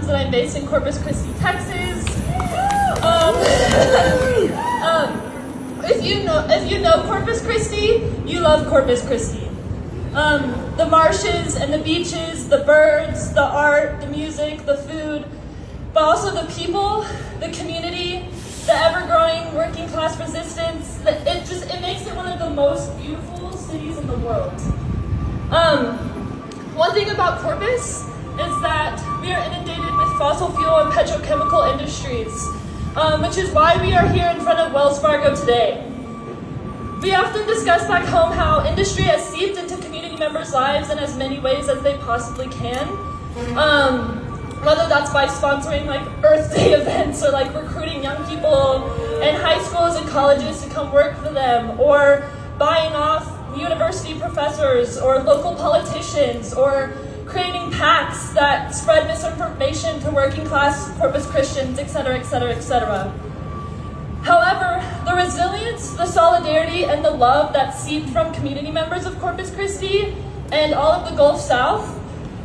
that I'm based in Corpus Christi, Texas. If you know Corpus Christi, you love Corpus Christi. The marshes and the beaches, the birds, the art, the music, the food, but also the people, the community, the ever-growing working class resistance. It makes it one of the most beautiful cities in the world. One thing about Corpus is that we are inundated with fossil fuel and petrochemical industries, which is why we are here in front of Wells Fargo today. We often discuss back home how industry has seeped into community members' lives in as many ways as they possibly can. Whether that's by sponsoring like Earth Day events or like recruiting young people in high schools and colleges to come work for them, or buying off university professors or local politicians, or creating PACs that spread misinformation to working class Corpus Christians, etc., etc., etc. However, the resilience, the solidarity, and the love that seeped from community members of Corpus Christi and all of the Gulf South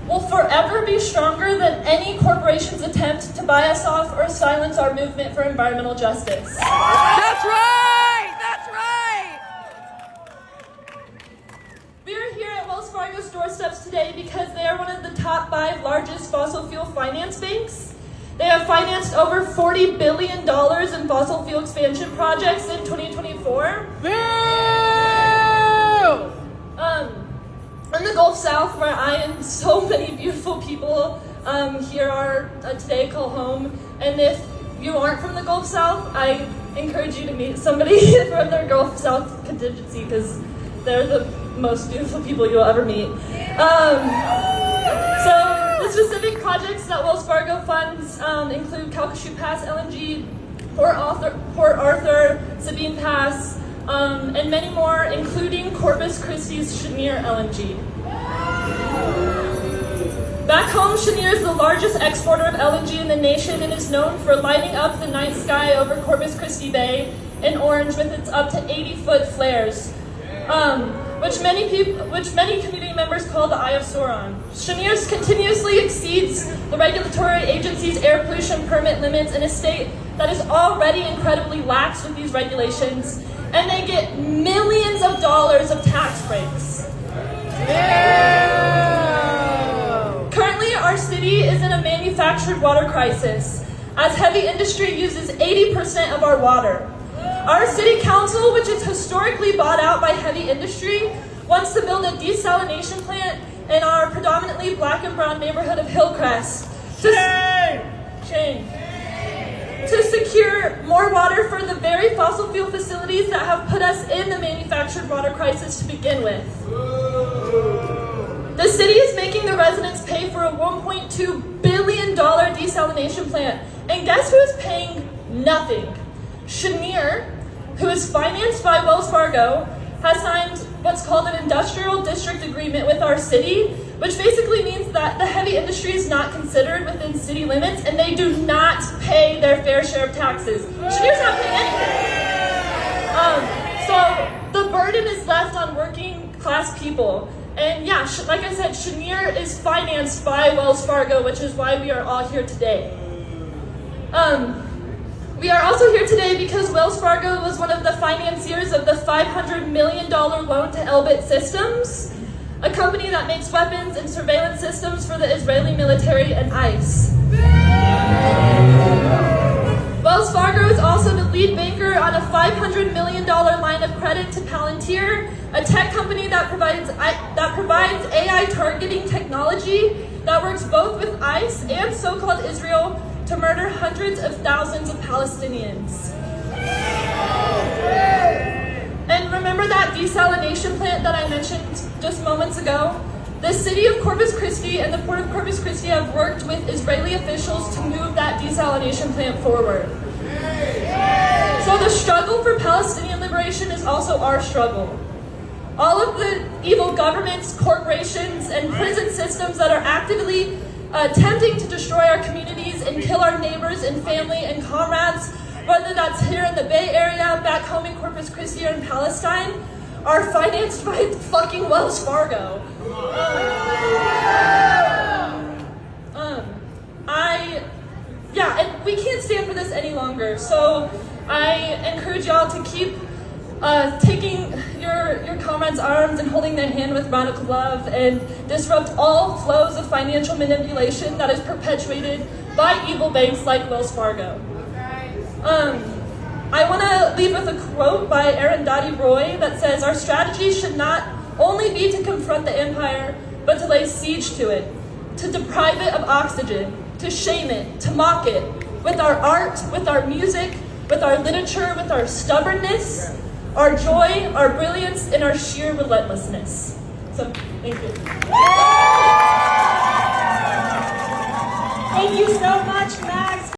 will forever be stronger than any corporation's attempt to buy us off or silence our movement for environmental justice. That's right! That's right! We are here at Wells Fargo's doorsteps today because they are one of the top 5 largest fossil fuel finance banks. They have financed over $40 billion in fossil fuel expansion projects in 2024. Boo! In the Gulf South, where I and so many beautiful people here are today call home. And if you aren't from the Gulf South, I encourage you to meet somebody from their Gulf South contingency, because they're the most beautiful people you'll ever meet. So the specific projects that Wells Fargo funds include Calcasieu Pass LNG, Port Arthur, Sabine Pass, and many more, including Corpus Christi's Cheniere LNG. Back home, Cheniere is the largest exporter of LNG in the nation and is known for lighting up the night sky over Corpus Christi Bay in orange with its up to 80-foot flares, which many community members call the Eye of Sauron. Cheniere continuously exceeds the regulatory agency's air pollution permit limits in a state that is already incredibly lax with these regulations, and they get millions of dollars of tax breaks. Currently, our city is in a manufactured water crisis, as heavy industry uses 80% of our water. Our city council, which is historically bought out by heavy industry, wants to build a desalination plant in our predominantly black and brown neighborhood of Hillcrest to secure more water for the very fossil fuel facilities that have put us in the manufactured water crisis to begin with. The city is making the residents pay for a $1.2 billion desalination plant, and guess who is paying nothing? Cheniere, who is financed by Wells Fargo, has signed what's called an industrial district agreement with our city, which basically means that the heavy industry is not considered within city limits and they do not pay their fair share of taxes. Cheniere's not paying anything. So the burden is left on working class people. And yeah, like I said, Cheniere is financed by Wells Fargo, which is why we are all here today. We are also here today because Wells Fargo was one of the financiers of the $500 million loan to Elbit Systems, a company that makes weapons and surveillance systems for the Israeli military and ICE. Wells Fargo is also the lead banker on a $500 million line of credit to Palantir, a tech company that provides AI targeting technology that works both with ICE and so-called Israel to murder hundreds of thousands of Palestinians. And remember that desalination plant that I mentioned just moments ago? The city of Corpus Christi and the port of Corpus Christi have worked with Israeli officials to move that desalination plant forward. So the struggle for Palestinian liberation is also our struggle. All of the evil governments, corporations, and prison systems that are actively attempting to destroy our communities and kill our neighbors and family and comrades, whether that's here in the Bay Area, back home in Corpus Christi, or in Palestine, are financed by fucking Wells Fargo. I future. So I encourage y'all to keep taking your comrades' arms and holding their hand with radical love and disrupt all flows of financial manipulation that is perpetuated by evil banks like Wells Fargo. I want to leave with a quote by Arundhati Roy that says, "Our strategy should not only be to confront the empire, but to lay siege to it, to deprive it of oxygen, to shame it, to mock it, with our art, with our music, with our literature, with our stubbornness, our joy, our brilliance, and our sheer relentlessness." So, thank you. Thank you so much, Matt.